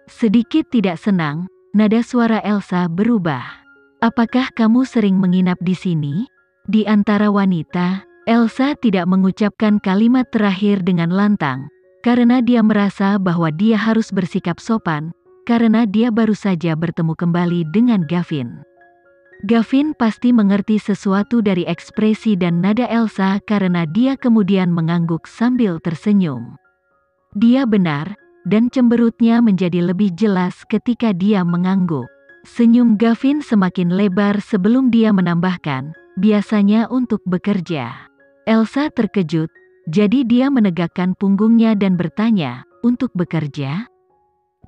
Sedikit tidak senang, nada suara Elsa berubah. Apakah kamu sering menginap di sini? Di antara wanita, Elsa tidak mengucapkan kalimat terakhir dengan lantang, karena dia merasa bahwa dia harus bersikap sopan, karena dia baru saja bertemu kembali dengan Gavin. Gavin pasti mengerti sesuatu dari ekspresi dan nada Elsa karena dia kemudian mengangguk sambil tersenyum. Dia benar, dan cemberutnya menjadi lebih jelas ketika dia mengangguk. Senyum Gavin semakin lebar sebelum dia menambahkan, biasanya untuk bekerja. Elsa terkejut, jadi dia menegakkan punggungnya dan bertanya, untuk bekerja?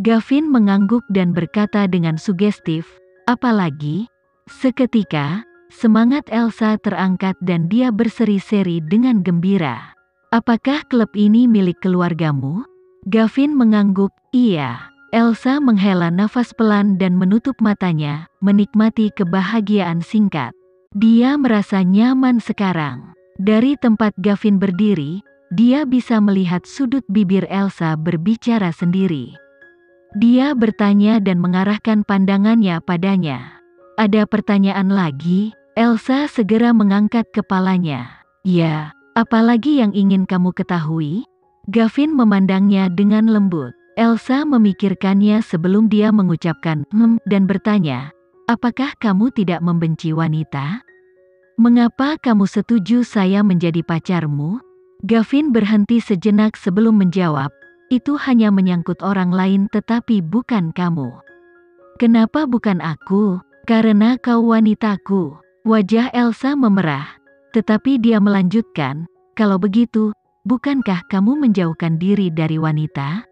Gavin mengangguk dan berkata dengan sugestif, apalagi? Seketika, semangat Elsa terangkat dan dia berseri-seri dengan gembira. Apakah klub ini milik keluargamu? Gavin mengangguk, iya. Elsa menghela nafas pelan dan menutup matanya, menikmati kebahagiaan singkat. Dia merasa nyaman sekarang. Dari tempat Gavin berdiri, dia bisa melihat sudut bibir Elsa berbicara sendiri. Dia bertanya dan mengarahkan pandangannya padanya. Ada pertanyaan lagi? Elsa segera mengangkat kepalanya. Ya. Apalagi yang ingin kamu ketahui? Gavin memandangnya dengan lembut. Elsa memikirkannya sebelum dia mengucapkan dan bertanya, apakah kamu tidak membenci wanita? Mengapa kamu setuju saya menjadi pacarmu? Gavin berhenti sejenak sebelum menjawab, itu hanya menyangkut orang lain tetapi bukan kamu. Kenapa bukan aku? Karena kau wanitaku. Wajah Elsa memerah. Tetapi dia melanjutkan, kalau begitu, bukankah kamu menjauhkan diri dari wanita?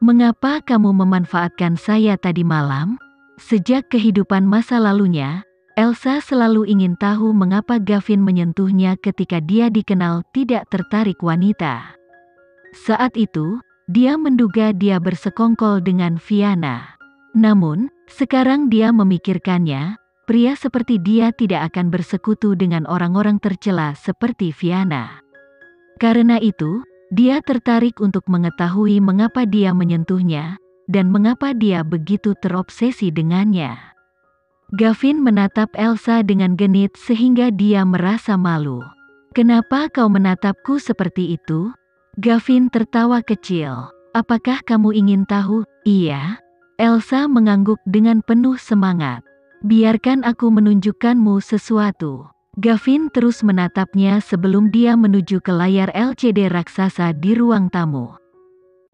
Mengapa kamu memanfaatkan saya tadi malam? Sejak kehidupan masa lalunya, Elsa selalu ingin tahu mengapa Gavin menyentuhnya ketika dia dikenal tidak tertarik wanita. Saat itu, dia menduga dia bersekongkol dengan Fianna. Namun, sekarang dia memikirkannya, pria seperti dia tidak akan bersekutu dengan orang-orang tercela seperti Fianna. Karena itu, dia tertarik untuk mengetahui mengapa dia menyentuhnya, dan mengapa dia begitu terobsesi dengannya. Gavin menatap Elsa dengan genit sehingga dia merasa malu. Kenapa kau menatapku seperti itu? Gavin tertawa kecil. Apakah kamu ingin tahu? Iya. Elsa mengangguk dengan penuh semangat. Biarkan aku menunjukkanmu sesuatu. Gavin terus menatapnya sebelum dia menuju ke layar LCD raksasa di ruang tamu.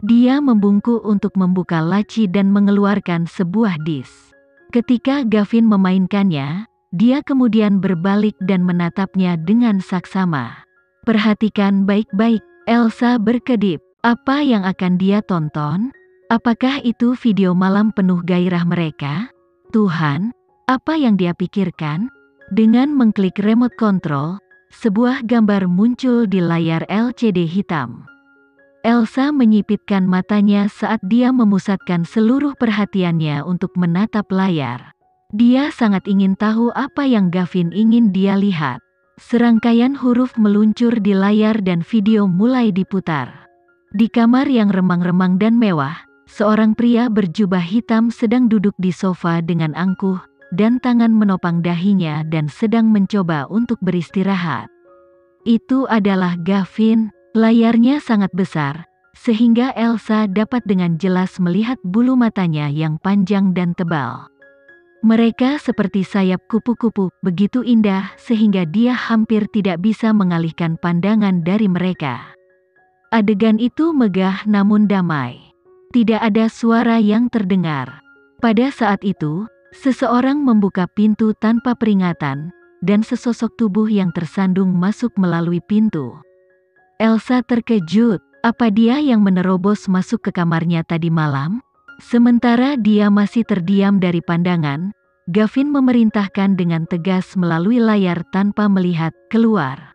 Dia membungkuk untuk membuka laci dan mengeluarkan sebuah disk. Ketika Gavin memainkannya, dia kemudian berbalik dan menatapnya dengan saksama. Perhatikan baik-baik, Elsa berkedip. Apa yang akan dia tonton? Apakah itu video malam penuh gairah mereka? Tuhan, apa yang dia pikirkan? Dengan mengklik remote control, sebuah gambar muncul di layar LCD hitam. Elsa menyipitkan matanya saat dia memusatkan seluruh perhatiannya untuk menatap layar. Dia sangat ingin tahu apa yang Gavin ingin dia lihat. Serangkaian huruf meluncur di layar dan video mulai diputar. Di kamar yang remang-remang dan mewah, seorang pria berjubah hitam sedang duduk di sofa dengan angkuh, dan tangan menopang dahinya dan sedang mencoba untuk beristirahat. Itu adalah Gavin. Layarnya sangat besar, sehingga Elsa dapat dengan jelas melihat bulu matanya yang panjang dan tebal. Mereka seperti sayap kupu-kupu, begitu indah sehingga dia hampir tidak bisa mengalihkan pandangan dari mereka. Adegan itu megah namun damai. Tidak ada suara yang terdengar. Pada saat itu, seseorang membuka pintu tanpa peringatan, dan sesosok tubuh yang tersandung masuk melalui pintu. Elsa terkejut. Apa dia yang menerobos masuk ke kamarnya tadi malam? Sementara dia masih terdiam dari pandangan, Gavin memerintahkan dengan tegas melalui layar tanpa melihat keluar.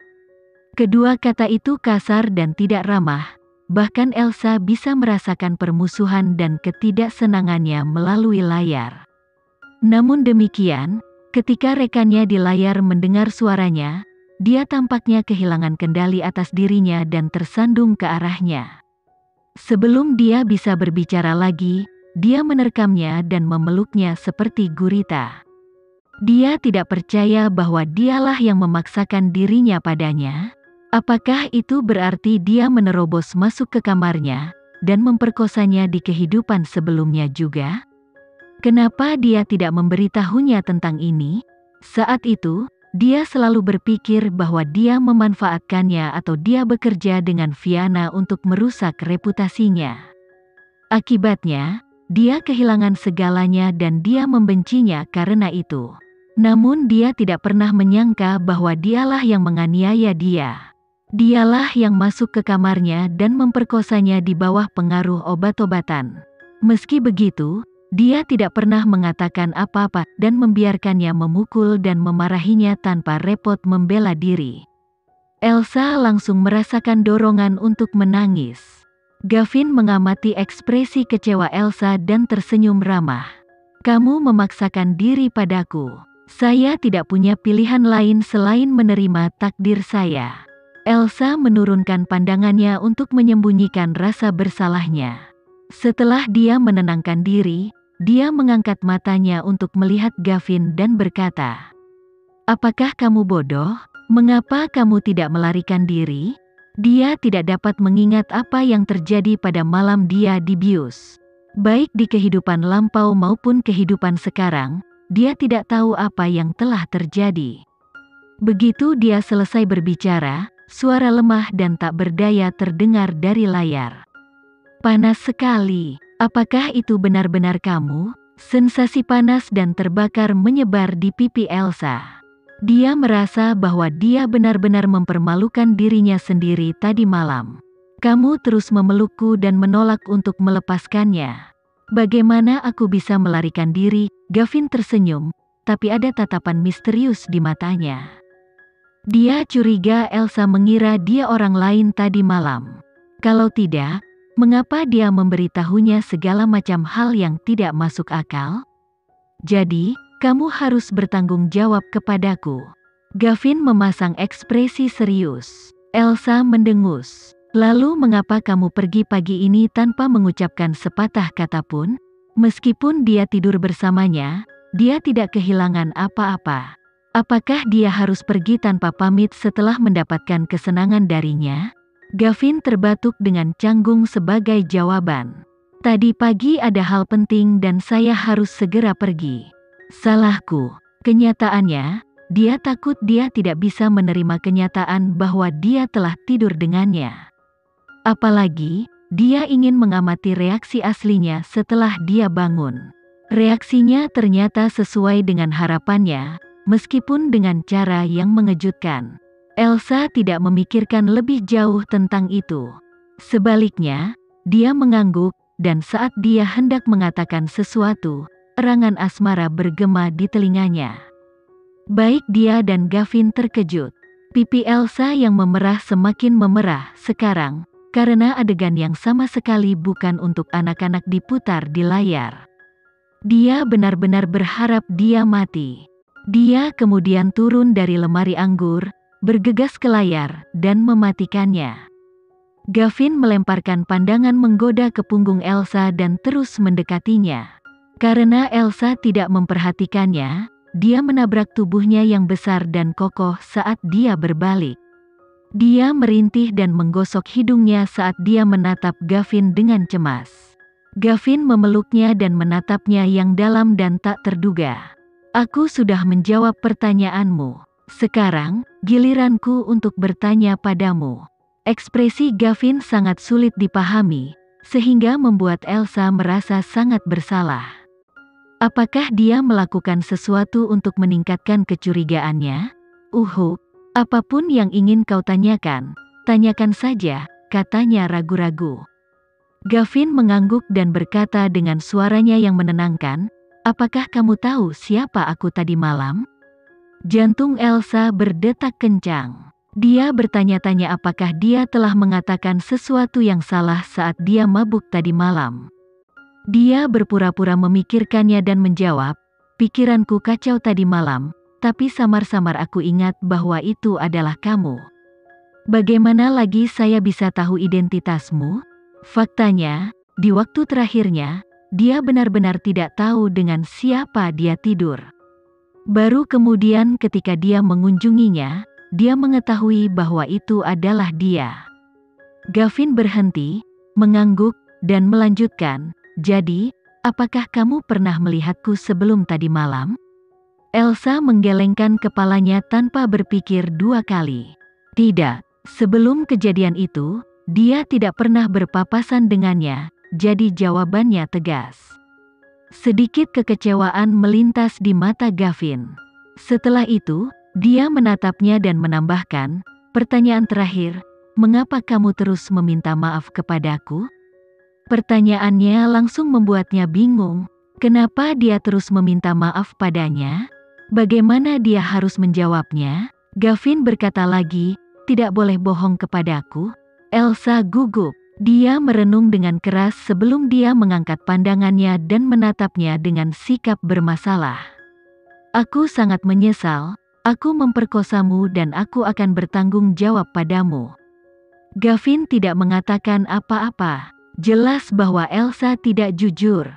Kedua kata itu kasar dan tidak ramah, bahkan Elsa bisa merasakan permusuhan dan ketidaksenangannya melalui layar. Namun demikian, ketika rekannya di layar mendengar suaranya, dia tampaknya kehilangan kendali atas dirinya dan tersandung ke arahnya. Sebelum dia bisa berbicara lagi, dia menerkamnya dan memeluknya seperti gurita. Dia tidak percaya bahwa dialah yang memaksakan dirinya padanya. Apakah itu berarti dia menerobos masuk ke kamarnya dan memperkosanya di kehidupan sebelumnya juga? Kenapa dia tidak memberitahunya tentang ini? Saat itu, dia selalu berpikir bahwa dia memanfaatkannya atau dia bekerja dengan Viana untuk merusak reputasinya. Akibatnya, dia kehilangan segalanya dan dia membencinya karena itu. Namun dia tidak pernah menyangka bahwa dialah yang menganiaya dia. Dialah yang masuk ke kamarnya dan memperkosanya di bawah pengaruh obat-obatan. Meski begitu, dia tidak pernah mengatakan apa-apa dan membiarkannya memukul dan memarahinya tanpa repot membela diri. Elsa langsung merasakan dorongan untuk menangis. Gavin mengamati ekspresi kecewa Elsa dan tersenyum ramah. "Kamu memaksakan diri padaku. Saya tidak punya pilihan lain selain menerima takdir saya." Elsa menurunkan pandangannya untuk menyembunyikan rasa bersalahnya. Setelah dia menenangkan diri, dia mengangkat matanya untuk melihat Gavin dan berkata, "Apakah kamu bodoh? Mengapa kamu tidak melarikan diri?" Dia tidak dapat mengingat apa yang terjadi pada malam dia dibius. Baik di kehidupan lampau maupun kehidupan sekarang, dia tidak tahu apa yang telah terjadi. Begitu dia selesai berbicara, suara lemah dan tak berdaya terdengar dari layar. "Panas sekali. Apakah itu benar-benar kamu?" Sensasi panas dan terbakar menyebar di pipi Elsa. Dia merasa bahwa dia benar-benar mempermalukan dirinya sendiri tadi malam. "Kamu terus memelukku dan menolak untuk melepaskannya. Bagaimana aku bisa melarikan diri?" Gavin tersenyum, tapi ada tatapan misterius di matanya. Dia curiga Elsa mengira dia orang lain tadi malam. Kalau tidak, mengapa dia memberitahunya segala macam hal yang tidak masuk akal? "Jadi, kamu harus bertanggung jawab kepadaku." Gavin memasang ekspresi serius. Elsa mendengus. "Lalu mengapa kamu pergi pagi ini tanpa mengucapkan sepatah kata pun?" Meskipun dia tidur bersamanya, dia tidak kehilangan apa-apa. Apakah dia harus pergi tanpa pamit setelah mendapatkan kesenangan darinya? Gavin terbatuk dengan canggung sebagai jawaban. "Tadi pagi ada hal penting dan saya harus segera pergi." Salahku. Kenyataannya, dia takut dia tidak bisa menerima kenyataan bahwa dia telah tidur dengannya. Apalagi, dia ingin mengamati reaksi aslinya setelah dia bangun. Reaksinya ternyata sesuai dengan harapannya, meskipun dengan cara yang mengejutkan. Elsa tidak memikirkan lebih jauh tentang itu. Sebaliknya, dia mengangguk, dan saat dia hendak mengatakan sesuatu, erangan asmara bergema di telinganya. Baik dia dan Gavin terkejut. Pipi Elsa yang memerah semakin memerah sekarang, karena adegan yang sama sekali bukan untuk anak-anak diputar di layar. Dia benar-benar berharap dia mati. Dia kemudian turun dari lemari anggur, bergegas ke layar, dan mematikannya. Gavin melemparkan pandangan menggoda ke punggung Elsa dan terus mendekatinya. Karena Elsa tidak memperhatikannya, dia menabrak tubuhnya yang besar dan kokoh saat dia berbalik. Dia merintih dan menggosok hidungnya saat dia menatap Gavin dengan cemas. Gavin memeluknya dan menatapnya yang dalam dan tak terduga. "Aku sudah menjawab pertanyaanmu. Sekarang, giliranku untuk bertanya padamu." Ekspresi Gavin sangat sulit dipahami, sehingga membuat Elsa merasa sangat bersalah. Apakah dia melakukan sesuatu untuk meningkatkan kecurigaannya? "Apapun yang ingin kau tanyakan, tanyakan saja," katanya ragu-ragu. Gavin mengangguk dan berkata dengan suaranya yang menenangkan, "Apakah kamu tahu siapa aku tadi malam?" Jantung Elsa berdetak kencang. Dia bertanya-tanya apakah dia telah mengatakan sesuatu yang salah saat dia mabuk tadi malam. Dia berpura-pura memikirkannya dan menjawab, "Pikiranku kacau tadi malam, tapi samar-samar aku ingat bahwa itu adalah kamu." "Bagaimana lagi saya bisa tahu identitasmu?" Faktanya, di waktu terakhirnya, dia benar-benar tidak tahu dengan siapa dia tidur. Baru kemudian ketika dia mengunjunginya, dia mengetahui bahwa itu adalah dia. Gavin berhenti, mengangguk, dan melanjutkan, "Jadi, apakah kamu pernah melihatku sebelum tadi malam?" Elsa menggelengkan kepalanya tanpa berpikir dua kali. Tidak, sebelum kejadian itu, dia tidak pernah berpapasan dengannya, jadi jawabannya tegas. Sedikit kekecewaan melintas di mata Gavin. Setelah itu, dia menatapnya dan menambahkan, "Pertanyaan terakhir, mengapa kamu terus meminta maaf kepadaku?" Pertanyaannya langsung membuatnya bingung. Kenapa dia terus meminta maaf padanya? Bagaimana dia harus menjawabnya? Gavin berkata lagi, "Tidak boleh bohong kepadaku." Elsa gugup. Dia merenung dengan keras sebelum dia mengangkat pandangannya dan menatapnya dengan sikap bermasalah. "Aku sangat menyesal, aku memperkosamu dan aku akan bertanggung jawab padamu." Gavin tidak mengatakan apa-apa. Jelas bahwa Elsa tidak jujur.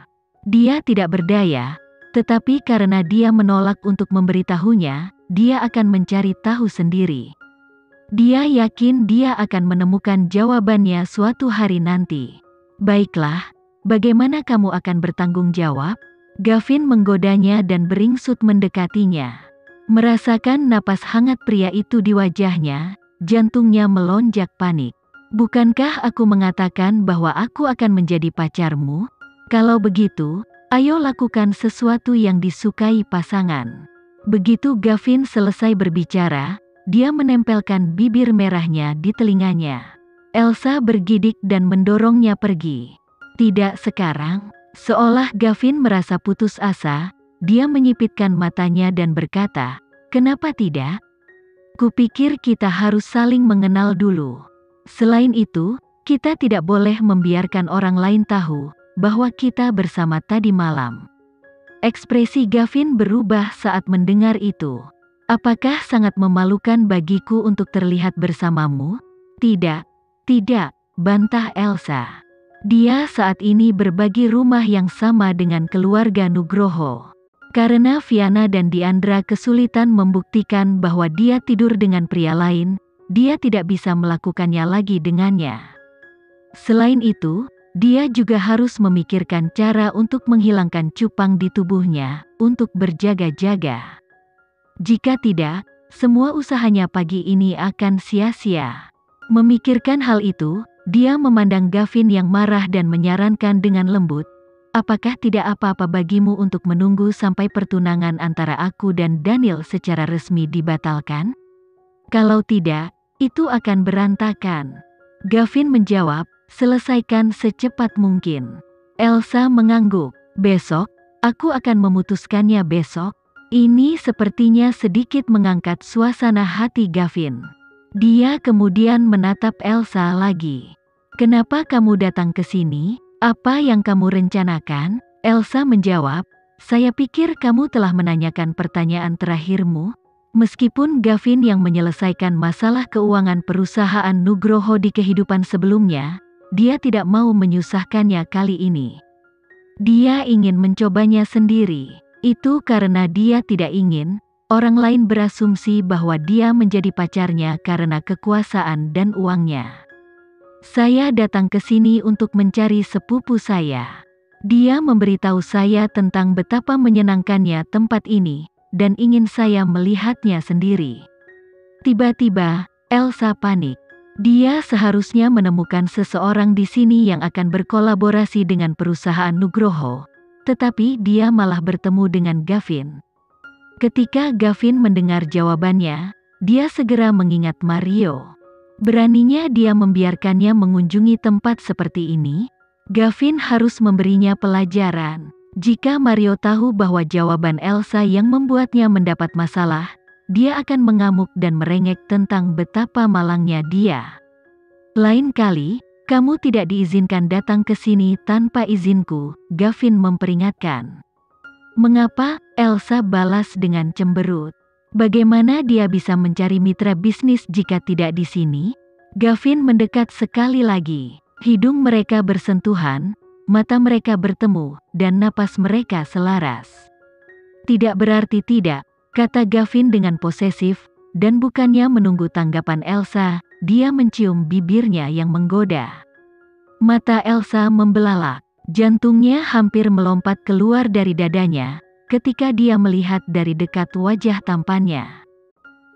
Dia tidak berdaya, tetapi karena dia menolak untuk memberitahunya, dia akan mencari tahu sendiri. Dia yakin dia akan menemukan jawabannya suatu hari nanti. "Baiklah, bagaimana kamu akan bertanggung jawab?" Gavin menggodanya dan beringsut mendekatinya. Merasakan napas hangat pria itu di wajahnya, jantungnya melonjak panik. "Bukankah aku mengatakan bahwa aku akan menjadi pacarmu? Kalau begitu, ayo lakukan sesuatu yang disukai pasangan." Begitu Gavin selesai berbicara, dia menempelkan bibir merahnya di telinganya. Elsa bergidik dan mendorongnya pergi. "Tidak sekarang." Seolah Gavin merasa putus asa, dia menyipitkan matanya dan berkata, "Kenapa tidak? Kupikir kita harus saling mengenal dulu. Selain itu, kita tidak boleh membiarkan orang lain tahu bahwa kita bersama tadi malam." Ekspresi Gavin berubah saat mendengar itu. "Apakah sangat memalukan bagiku untuk terlihat bersamamu?" "Tidak, tidak," bantah Elsa. Dia saat ini berbagi rumah yang sama dengan keluarga Nugroho. Karena Viana dan Diandra kesulitan membuktikan bahwa dia tidur dengan pria lain, dia tidak bisa melakukannya lagi dengannya. Selain itu, dia juga harus memikirkan cara untuk menghilangkan cupang di tubuhnya, untuk berjaga-jaga. Jika tidak, semua usahanya pagi ini akan sia-sia. Memikirkan hal itu, dia memandang Gavin yang marah dan menyarankan dengan lembut, "Apakah tidak apa-apa bagimu untuk menunggu sampai pertunangan antara aku dan Daniel secara resmi dibatalkan? Kalau tidak, itu akan berantakan." Gavin menjawab, "Selesaikan secepat mungkin." Elsa mengangguk, "Besok, aku akan memutuskannya besok." Ini sepertinya sedikit mengangkat suasana hati Gavin. Dia kemudian menatap Elsa lagi. "Kenapa kamu datang ke sini? Apa yang kamu rencanakan?" Elsa menjawab, "Saya pikir kamu telah menanyakan pertanyaan terakhirmu." Meskipun Gavin yang menyelesaikan masalah keuangan perusahaan Nugroho di kehidupan sebelumnya, dia tidak mau menyusahkannya kali ini. Dia ingin mencobanya sendiri. Itu karena dia tidak ingin orang lain berasumsi bahwa dia menjadi pacarnya karena kekuasaan dan uangnya. "Saya datang ke sini untuk mencari sepupu saya. Dia memberitahu saya tentang betapa menyenangkannya tempat ini, dan ingin saya melihatnya sendiri." Tiba-tiba, Elsa panik. Dia seharusnya menemukan seseorang di sini yang akan berkolaborasi dengan perusahaan Nugroho, tetapi dia malah bertemu dengan Gavin. Ketika Gavin mendengar jawabannya, dia segera mengingat Mario. Beraninya dia membiarkannya mengunjungi tempat seperti ini? Gavin harus memberinya pelajaran. Jika Mario tahu bahwa jawaban Elsa yang membuatnya mendapat masalah, dia akan mengamuk dan merengek tentang betapa malangnya dia. "Lain kali, kamu tidak diizinkan datang ke sini tanpa izinku," Gavin memperingatkan. "Mengapa?" Elsa balas dengan cemberut. "Bagaimana dia bisa mencari mitra bisnis jika tidak di sini?" Gavin mendekat sekali lagi. Hidung mereka bersentuhan, mata mereka bertemu, dan napas mereka selaras. Tidak berarti tidak, kata Gavin dengan posesif, dan bukannya menunggu tanggapan Elsa, dia mencium bibirnya yang menggoda. Mata Elsa membelalak, jantungnya hampir melompat keluar dari dadanya, ketika dia melihat dari dekat wajah tampannya.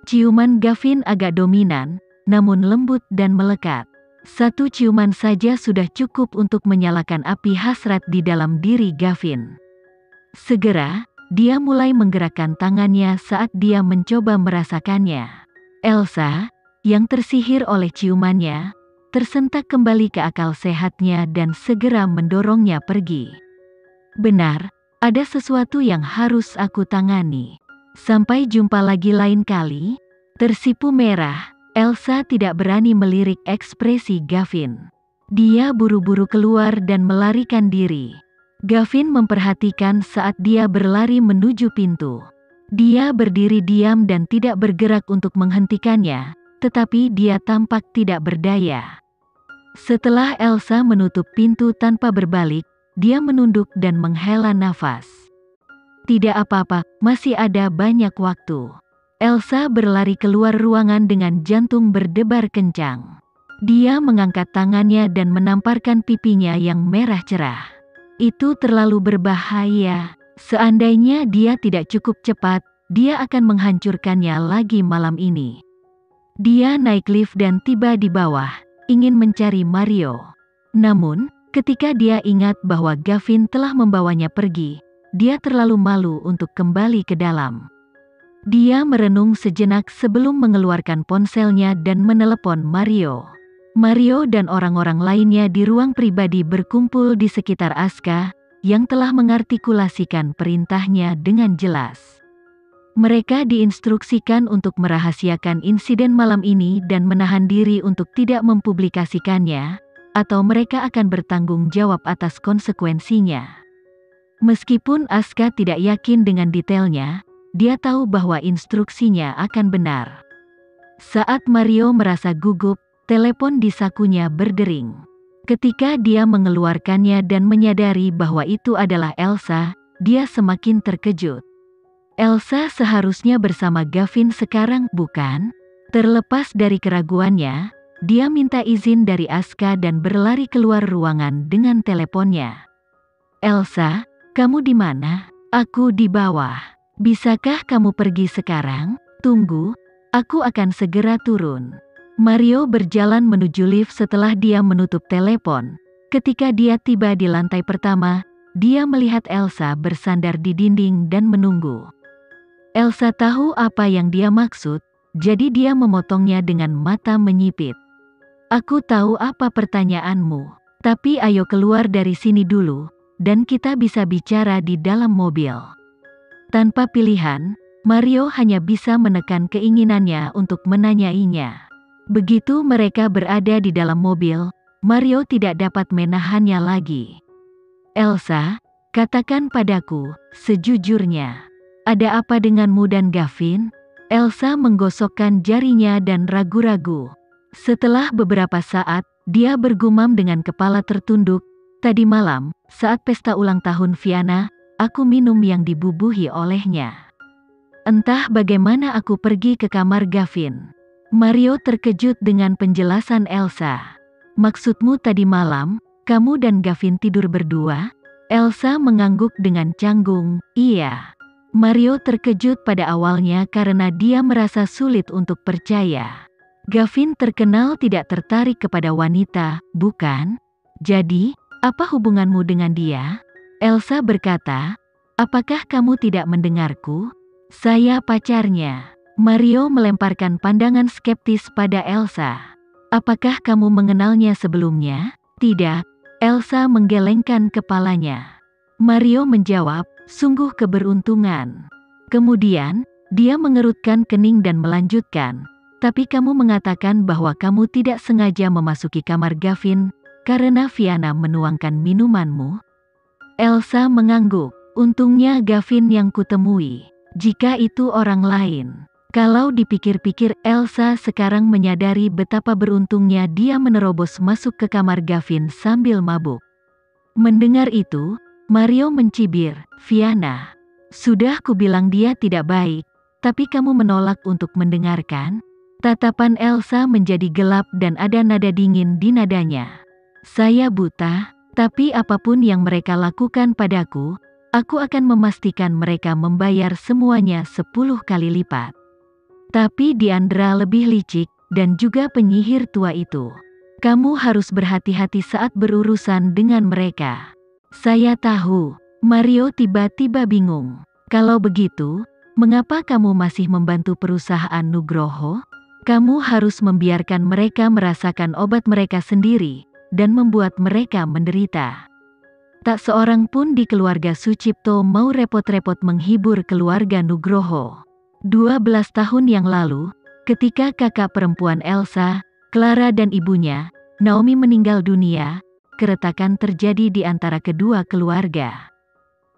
Ciuman Gavin agak dominan, namun lembut dan melekat. Satu ciuman saja sudah cukup untuk menyalakan api hasrat di dalam diri Gavin. Segera, dia mulai menggerakkan tangannya saat dia mencoba merasakannya. Elsa, yang tersihir oleh ciumannya, tersentak kembali ke akal sehatnya dan segera mendorongnya pergi. Benar, ada sesuatu yang harus aku tangani. Sampai jumpa lagi lain kali. Tersipu merah, Elsa tidak berani melirik ekspresi Gavin. Dia buru-buru keluar dan melarikan diri. Gavin memperhatikan saat dia berlari menuju pintu. Dia berdiri diam dan tidak bergerak untuk menghentikannya, tetapi dia tampak tidak berdaya. Setelah Elsa menutup pintu tanpa berbalik, dia menunduk dan menghela nafas. Tidak apa-apa, masih ada banyak waktu. Elsa berlari keluar ruangan dengan jantung berdebar kencang. Dia mengangkat tangannya dan menamparkan pipinya yang merah cerah. Itu terlalu berbahaya. Seandainya dia tidak cukup cepat, dia akan menghancurkannya lagi malam ini. Dia naik lift dan tiba di bawah, ingin mencari Mario. Namun, ketika dia ingat bahwa Gavin telah membawanya pergi, dia terlalu malu untuk kembali ke dalam. Dia merenung sejenak sebelum mengeluarkan ponselnya dan menelepon Mario. Mario dan orang-orang lainnya di ruang pribadi berkumpul di sekitar Aska, yang telah mengartikulasikan perintahnya dengan jelas. Mereka diinstruksikan untuk merahasiakan insiden malam ini dan menahan diri untuk tidak mempublikasikannya, atau mereka akan bertanggung jawab atas konsekuensinya. Meskipun Aska tidak yakin dengan detailnya, dia tahu bahwa instruksinya akan benar. Saat Mario merasa gugup, telepon di sakunya berdering. Ketika dia mengeluarkannya dan menyadari bahwa itu adalah Elsa, dia semakin terkejut. Elsa seharusnya bersama Gavin sekarang, bukan? Terlepas dari keraguannya, dia minta izin dari Aska dan berlari keluar ruangan dengan teleponnya. Elsa, kamu di mana? Aku di bawah. Bisakah kamu pergi sekarang? Tunggu, aku akan segera turun. Mario berjalan menuju lift setelah dia menutup telepon. Ketika dia tiba di lantai pertama, dia melihat Elsa bersandar di dinding dan menunggu. Elsa tahu apa yang dia maksud, jadi dia memotongnya dengan mata menyipit. Aku tahu apa pertanyaanmu, tapi ayo keluar dari sini dulu, dan kita bisa bicara di dalam mobil. Tanpa pilihan, Mario hanya bisa menekan keinginannya untuk menanyainya. Begitu mereka berada di dalam mobil, Mario tidak dapat menahannya lagi. Elsa, katakan padaku, sejujurnya, ada apa denganmu dan Gavin? Elsa menggosokkan jarinya dan ragu-ragu. Setelah beberapa saat, dia bergumam dengan kepala tertunduk, tadi malam, saat pesta ulang tahun Fiana, aku minum yang dibubuhi olehnya. Entah bagaimana aku pergi ke kamar Gavin. Mario terkejut dengan penjelasan Elsa. Maksudmu tadi malam, kamu dan Gavin tidur berdua? Elsa mengangguk dengan canggung, iya. Mario terkejut pada awalnya karena dia merasa sulit untuk percaya. Gavin terkenal tidak tertarik kepada wanita, bukan? Jadi, apa hubunganmu dengan dia? Elsa berkata, apakah kamu tidak mendengarku? Saya pacarnya. Mario melemparkan pandangan skeptis pada Elsa. Apakah kamu mengenalnya sebelumnya? Tidak. Elsa menggelengkan kepalanya. Mario menjawab, sungguh keberuntungan. Kemudian, dia mengerutkan kening dan melanjutkan, tapi kamu mengatakan bahwa kamu tidak sengaja memasuki kamar Gavin, karena Fiana menuangkan minumanmu? Elsa mengangguk. Untungnya Gavin yang kutemui. Jika itu orang lain. Kalau dipikir-pikir, Elsa sekarang menyadari betapa beruntungnya dia menerobos masuk ke kamar Gavin sambil mabuk. Mendengar itu, Mario mencibir, "Fiana, sudah kubilang dia tidak baik, tapi kamu menolak untuk mendengarkan?" Tatapan Elsa menjadi gelap dan ada nada dingin di nadanya. "Saya buta, tapi apapun yang mereka lakukan padaku, aku akan memastikan mereka membayar semuanya 10 kali lipat." Tapi Diandra lebih licik, dan juga penyihir tua itu. "Kamu harus berhati-hati saat berurusan dengan mereka." "Saya tahu." Mario tiba-tiba bingung. "Kalau begitu, mengapa kamu masih membantu perusahaan Nugroho? Kamu harus membiarkan mereka merasakan obat mereka sendiri, dan membuat mereka menderita." Tak seorang pun di keluarga Sucipto mau repot-repot menghibur keluarga Nugroho. 12 tahun yang lalu, ketika kakak perempuan Elsa, Clara dan ibunya, Naomi meninggal dunia, keretakan terjadi di antara kedua keluarga.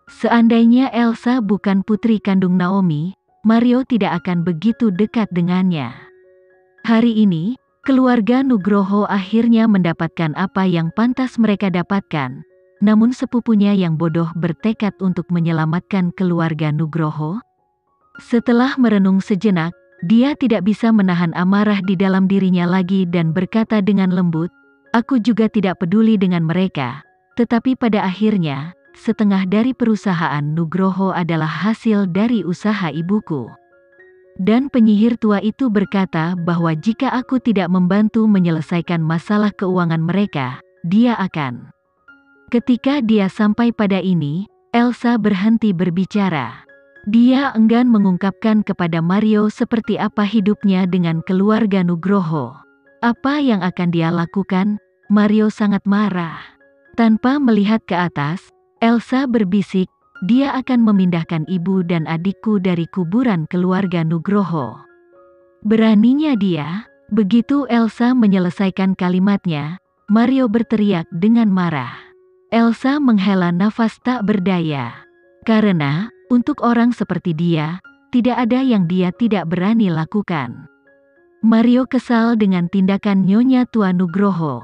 Seandainya Elsa bukan putri kandung Naomi, Mario tidak akan begitu dekat dengannya. Hari ini, keluarga Nugroho akhirnya mendapatkan apa yang pantas mereka dapatkan. Namun sepupunya yang bodoh bertekad untuk menyelamatkan keluarga Nugroho. Setelah merenung sejenak, dia tidak bisa menahan amarah di dalam dirinya lagi dan berkata dengan lembut, "Aku juga tidak peduli dengan mereka, tetapi pada akhirnya, setengah dari perusahaan Nugroho adalah hasil dari usaha ibuku." Dan penyihir tua itu berkata bahwa jika aku tidak membantu menyelesaikan masalah keuangan mereka, dia akan. Ketika dia sampai pada ini, Elsa berhenti berbicara. Dia enggan mengungkapkan kepada Mario seperti apa hidupnya dengan keluarga Nugroho. Apa yang akan dia lakukan? Mario sangat marah. Tanpa melihat ke atas, Elsa berbisik, "Dia akan memindahkan ibu dan adikku dari kuburan keluarga Nugroho." Beraninya dia. Begitu Elsa menyelesaikan kalimatnya, Mario berteriak dengan marah. Elsa menghela nafas tak berdaya. Karena, untuk orang seperti dia, tidak ada yang dia tidak berani lakukan. Mario kesal dengan tindakan Nyonya Tua Nugroho.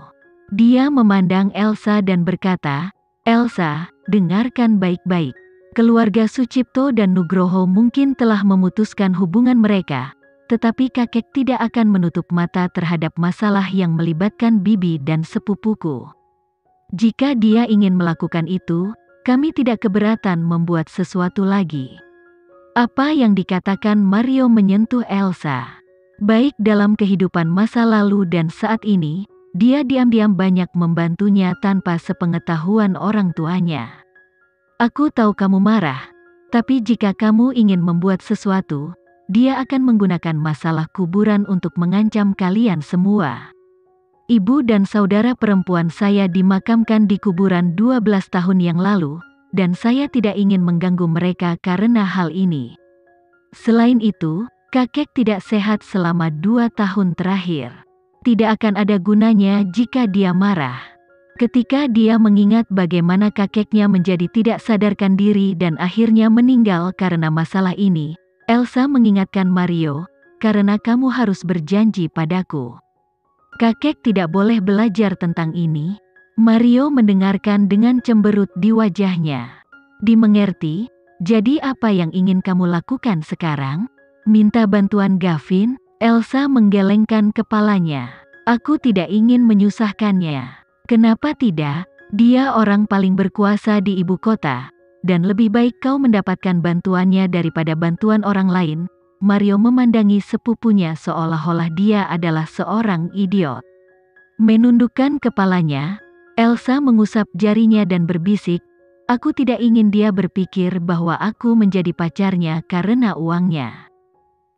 Dia memandang Elsa dan berkata, "Elsa, dengarkan baik-baik. Keluarga Sucipto dan Nugroho mungkin telah memutuskan hubungan mereka, tetapi kakek tidak akan menutup mata terhadap masalah yang melibatkan bibi dan sepupuku. Jika dia ingin melakukan itu, kami tidak keberatan membuat sesuatu lagi." Apa yang dikatakan Mario menyentuh Elsa. Baik dalam kehidupan masa lalu dan saat ini, dia diam-diam banyak membantunya tanpa sepengetahuan orang tuanya. "Aku tahu kamu marah, tapi jika kamu ingin membuat sesuatu, dia akan menggunakan masalah kuburan untuk mengancam kalian semua. Ibu dan saudara perempuan saya dimakamkan di kuburan 12 tahun yang lalu, dan saya tidak ingin mengganggu mereka karena hal ini. Selain itu, kakek tidak sehat selama 2 tahun terakhir. Tidak akan ada gunanya jika dia marah." Ketika dia mengingat bagaimana kakeknya menjadi tidak sadarkan diri dan akhirnya meninggal karena masalah ini, Elsa mengingatkan Mario, "Karena kamu harus berjanji padaku." "Kakek tidak boleh belajar tentang ini." Mario mendengarkan dengan cemberut di wajahnya. "Dimengerti, jadi apa yang ingin kamu lakukan sekarang? Minta bantuan Gavin?" Elsa menggelengkan kepalanya. "Aku tidak ingin menyusahkannya." "Kenapa tidak? Dia orang paling berkuasa di ibu kota, dan lebih baik kau mendapatkan bantuannya daripada bantuan orang lain." Mario memandangi sepupunya seolah-olah dia adalah seorang idiot. Menundukkan kepalanya, Elsa mengusap jarinya dan berbisik, "Aku tidak ingin dia berpikir bahwa aku menjadi pacarnya karena uangnya."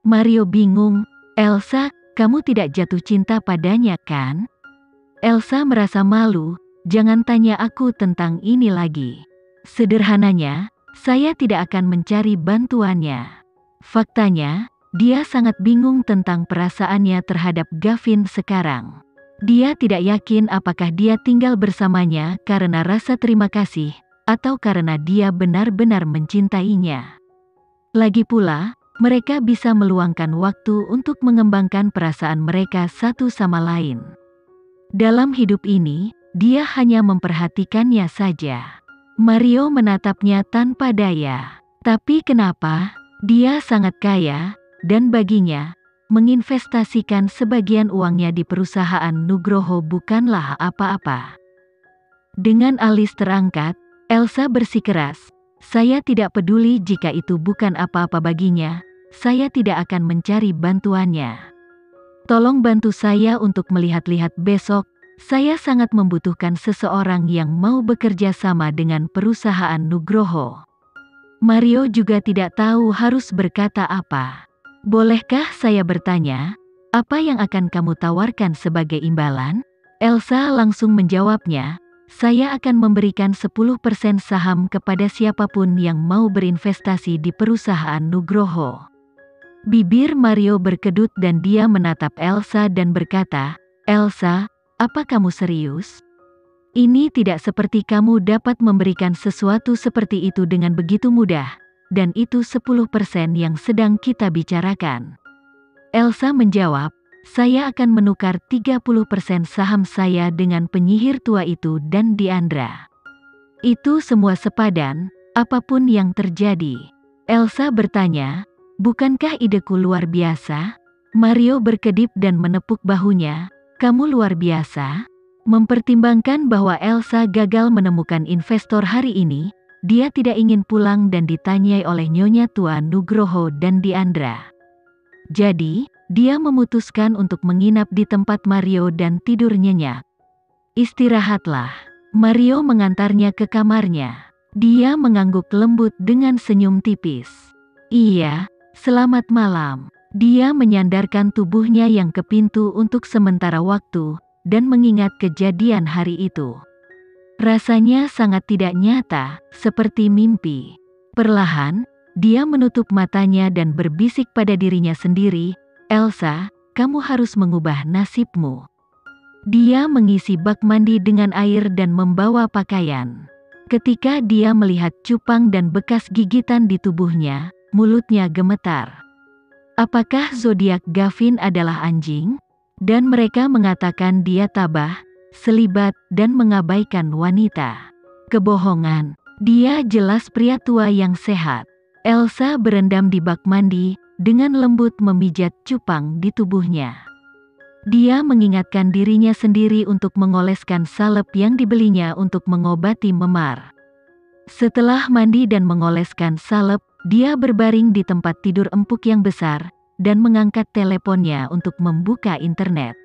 Mario bingung. "Elsa, kamu tidak jatuh cinta padanya kan?" Elsa merasa malu, "Jangan tanya aku tentang ini lagi. Sederhananya, saya tidak akan mencari bantuannya." Faktanya, dia sangat bingung tentang perasaannya terhadap Gavin sekarang. Dia tidak yakin apakah dia tinggal bersamanya karena rasa terima kasih, atau karena dia benar-benar mencintainya. Lagi pula, mereka bisa meluangkan waktu untuk mengembangkan perasaan mereka satu sama lain. Dalam hidup ini, dia hanya memperhatikannya saja. Mario menatapnya tanpa daya. Tapi kenapa? Dia sangat kaya, dan baginya, menginvestasikan sebagian uangnya di perusahaan Nugroho bukanlah apa-apa. Dengan alis terangkat, Elsa bersikeras, "Saya tidak peduli jika itu bukan apa-apa baginya, saya tidak akan mencari bantuannya. Tolong bantu saya untuk melihat-lihat besok. Saya sangat membutuhkan seseorang yang mau bekerja sama dengan perusahaan Nugroho." Mario juga tidak tahu harus berkata apa. "Bolehkah saya bertanya, apa yang akan kamu tawarkan sebagai imbalan?" Elsa langsung menjawabnya, "Saya akan memberikan 10% saham kepada siapapun yang mau berinvestasi di perusahaan Nugroho." Bibir Mario berkedut dan dia menatap Elsa dan berkata, "Elsa, apa kamu serius? Ini tidak seperti kamu dapat memberikan sesuatu seperti itu dengan begitu mudah, dan itu 10% yang sedang kita bicarakan." Elsa menjawab, "Saya akan menukar 30% saham saya dengan penyihir tua itu dan Diandra. Itu semua sepadan, apapun yang terjadi." Elsa bertanya, "Bukankah ideku luar biasa?" Mario berkedip dan menepuk bahunya, "Kamu luar biasa?" Mempertimbangkan bahwa Elsa gagal menemukan investor hari ini, dia tidak ingin pulang dan ditanyai oleh Nyonya Tua Nugroho dan Diandra. Jadi, dia memutuskan untuk menginap di tempat Mario dan tidur nyenyak. "Istirahatlah." Mario mengantarnya ke kamarnya. Dia mengangguk lembut dengan senyum tipis. "Iya, selamat malam." Dia menyandarkan tubuhnya yang ke pintu untuk sementara waktu, dan mengingat kejadian hari itu. Rasanya sangat tidak nyata, seperti mimpi. Perlahan, dia menutup matanya dan berbisik pada dirinya sendiri, "Elsa, kamu harus mengubah nasibmu." Dia mengisi bak mandi dengan air dan membawa pakaian. Ketika dia melihat cupang dan bekas gigitan di tubuhnya, mulutnya gemetar. Apakah zodiak Gavin adalah anjing? Dan mereka mengatakan dia tabah, selibat, dan mengabaikan wanita. Kebohongan. Dia jelas pria tua yang sehat. Elsa berendam di bak mandi, dengan lembut memijat cupang di tubuhnya. Dia mengingatkan dirinya sendiri untuk mengoleskan salep yang dibelinya untuk mengobati memar. Setelah mandi dan mengoleskan salep, dia berbaring di tempat tidur empuk yang besar, dan mengangkat teleponnya untuk membuka internet.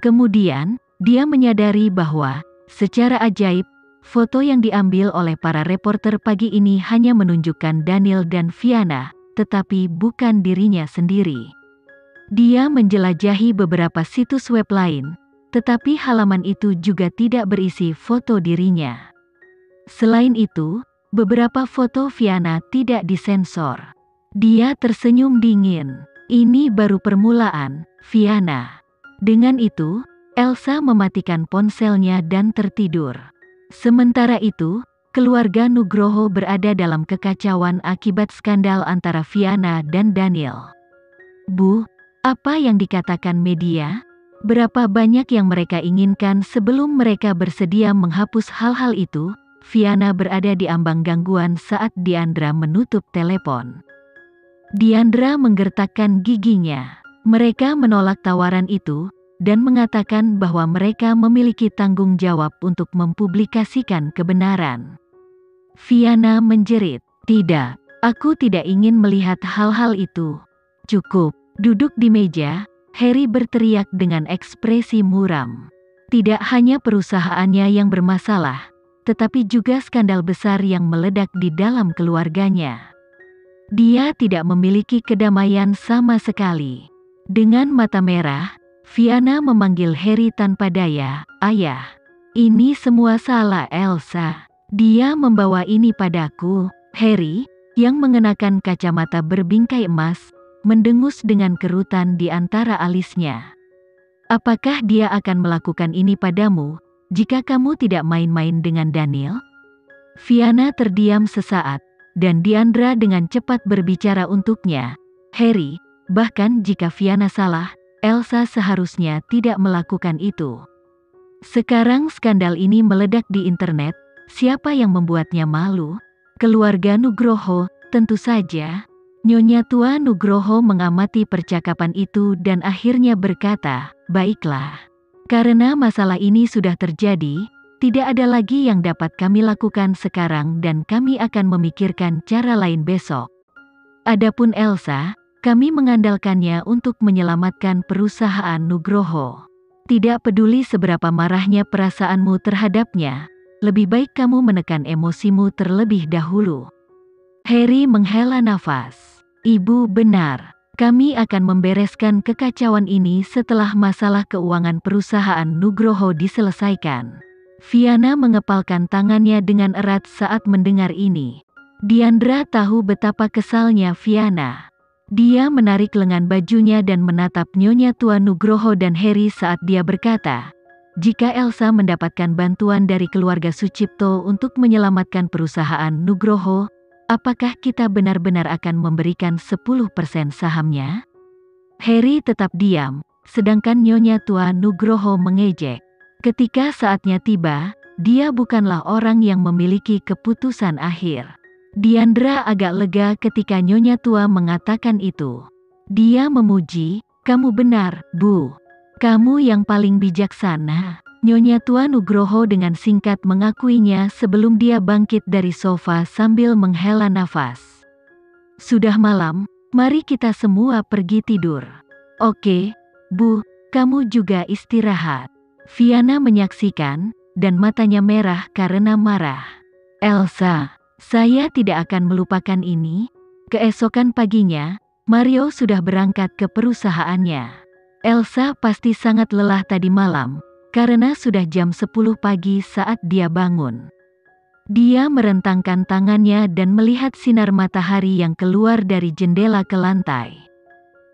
Kemudian, dia menyadari bahwa, secara ajaib, foto yang diambil oleh para reporter pagi ini hanya menunjukkan Daniel dan Fiana, tetapi bukan dirinya sendiri. Dia menjelajahi beberapa situs web lain, tetapi halaman itu juga tidak berisi foto dirinya. Selain itu, beberapa foto Fiana tidak disensor. Dia tersenyum dingin. "Ini baru permulaan, Fiana." Dengan itu, Elsa mematikan ponselnya dan tertidur. Sementara itu, keluarga Nugroho berada dalam kekacauan akibat skandal antara Fiana dan Daniel. "Bu, apa yang dikatakan media? Berapa banyak yang mereka inginkan sebelum mereka bersedia menghapus hal-hal itu?" Fiana berada di ambang gangguan saat Diandra menutup telepon. Diandra menggertakkan giginya. Mereka menolak tawaran itu, dan mengatakan bahwa mereka memiliki tanggung jawab untuk mempublikasikan kebenaran. Fiana menjerit, "Tidak, aku tidak ingin melihat hal-hal itu." "Cukup." Duduk di meja, Harry berteriak dengan ekspresi muram. Tidak hanya perusahaannya yang bermasalah, tetapi juga skandal besar yang meledak di dalam keluarganya. Dia tidak memiliki kedamaian sama sekali. Dengan mata merah, Fiana memanggil Harry tanpa daya, "Ayah, ini semua salah Elsa. Dia membawa ini padaku." Harry, yang mengenakan kacamata berbingkai emas, mendengus dengan kerutan di antara alisnya. "Apakah dia akan melakukan ini padamu, jika kamu tidak main-main dengan Daniel?" Fiana terdiam sesaat, dan Diandra dengan cepat berbicara untuknya, "Harry, bahkan jika Fiana salah, Elsa seharusnya tidak melakukan itu." Sekarang skandal ini meledak di internet. Siapa yang membuatnya malu? Keluarga Nugroho, tentu saja. Nyonya tua Nugroho mengamati percakapan itu dan akhirnya berkata, "Baiklah. Karena masalah ini sudah terjadi, tidak ada lagi yang dapat kami lakukan sekarang dan kami akan memikirkan cara lain besok. Adapun Elsa, kami mengandalkannya untuk menyelamatkan perusahaan Nugroho. Tidak peduli seberapa marahnya perasaanmu terhadapnya, lebih baik kamu menekan emosimu terlebih dahulu." Harry menghela nafas. "Ibu benar. Kami akan membereskan kekacauan ini setelah masalah keuangan perusahaan Nugroho diselesaikan." Fiona mengepalkan tangannya dengan erat saat mendengar ini. Diandra tahu betapa kesalnya Fiona. Dia menarik lengan bajunya dan menatap Nyonya tua Nugroho dan Harry saat dia berkata, "Jika Elsa mendapatkan bantuan dari keluarga Sucipto untuk menyelamatkan perusahaan Nugroho, apakah kita benar-benar akan memberikan 10% sahamnya?" Harry tetap diam, sedangkan Nyonya tua Nugroho mengejek. Ketika saatnya tiba, dia bukanlah orang yang memiliki keputusan akhir. Diandra agak lega ketika Nyonya tua mengatakan itu. Dia memuji, "Kamu benar, Bu. Kamu yang paling bijaksana." Nyonya tua Nugroho dengan singkat mengakuinya sebelum dia bangkit dari sofa sambil menghela nafas. "Sudah malam, mari kita semua pergi tidur." "Oke, Bu, kamu juga istirahat." Fiona menyaksikan, dan matanya merah karena marah. "Elsa, saya tidak akan melupakan ini." Keesokan paginya, Mario sudah berangkat ke perusahaannya. Elsa pasti sangat lelah tadi malam, karena sudah jam 10 pagi saat dia bangun. Dia merentangkan tangannya dan melihat sinar matahari yang keluar dari jendela ke lantai.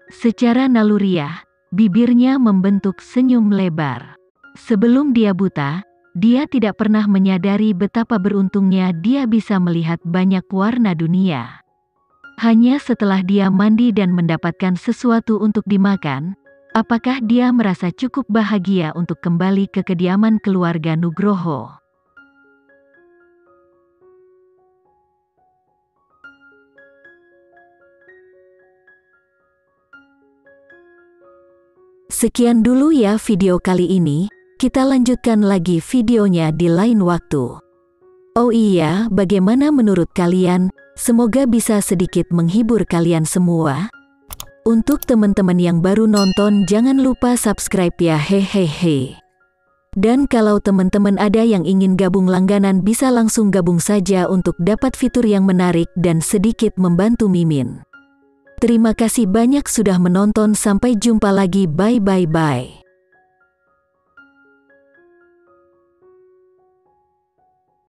Secara naluriah, bibirnya membentuk senyum lebar. Sebelum dia buta, dia tidak pernah menyadari betapa beruntungnya dia bisa melihat banyak warna dunia. Hanya setelah dia mandi dan mendapatkan sesuatu untuk dimakan, apakah dia merasa cukup bahagia untuk kembali ke kediaman keluarga Nugroho. Sekian dulu ya video kali ini. Kita lanjutkan lagi videonya di lain waktu. Oh iya, bagaimana menurut kalian? Semoga bisa sedikit menghibur kalian semua. Untuk teman-teman yang baru nonton, jangan lupa subscribe ya, hehehe. Dan kalau teman-teman ada yang ingin gabung langganan, bisa langsung gabung saja untuk dapat fitur yang menarik dan sedikit membantu Mimin. Terima kasih banyak sudah menonton, sampai jumpa lagi, bye.